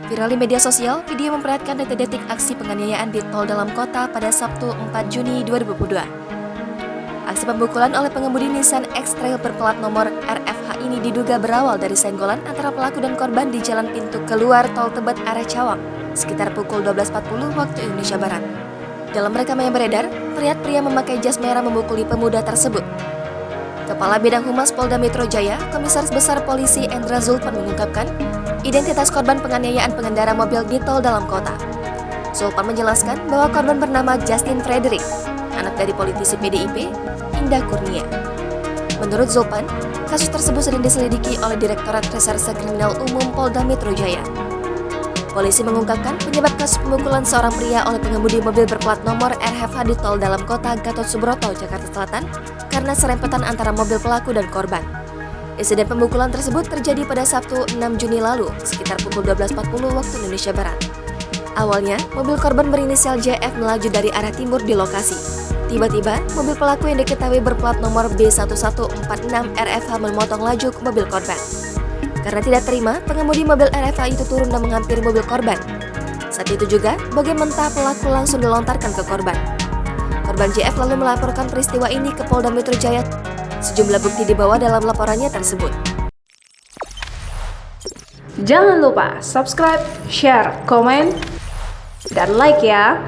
Viral di media sosial, video memperlihatkan detik-detik aksi penganiayaan di tol dalam kota pada Sabtu 4 Juni 2022. Aksi pemukulan oleh pengemudi Nissan X-Trail berplat nomor RFH ini diduga berawal dari senggolan antara pelaku dan korban di jalan pintu keluar tol Tebet arah Cawang, sekitar pukul 12.40 waktu Indonesia Barat. Dalam rekaman yang beredar, terlihat pria memakai jas merah memukuli pemuda tersebut. Kepala Bidang Humas Polda Metro Jaya, Komisaris Besar Polisi Endra Zulpan mengungkapkan identitas korban penganiayaan pengendara mobil di tol dalam kota. Zulpan menjelaskan bahwa korban bernama Justin Frederick, anak dari politisi PDIP, Indah Kurnia. Menurut Zulpan, kasus tersebut sedang diselidiki oleh Direktorat Reserse Kriminal Umum Polda Metro Jaya. Polisi mengungkapkan penyebab kasus pemukulan seorang pria oleh pengemudi mobil berplat nomor RFH di tol dalam kota Gatot Subroto, Jakarta Selatan karena serempetan antara mobil pelaku dan korban. Insiden pemukulan tersebut terjadi pada Sabtu 6 Juni lalu, sekitar pukul 12.40 waktu Indonesia Barat. Awalnya, mobil korban berinisial JF melaju dari arah timur di lokasi. Tiba-tiba, mobil pelaku yang diketahui berplat nomor B1146 RFH memotong laju ke mobil korban. Karena tidak terima, pengemudi mobil RFH itu turun dan menghampiri mobil korban. Saat itu juga, bagian mentah pelaku langsung dilontarkan ke korban. Korban JF lalu melaporkan peristiwa ini ke Polda Metro Jaya. Sejumlah bukti dibawa dalam laporannya tersebut. Jangan lupa subscribe, share, komen, dan like ya!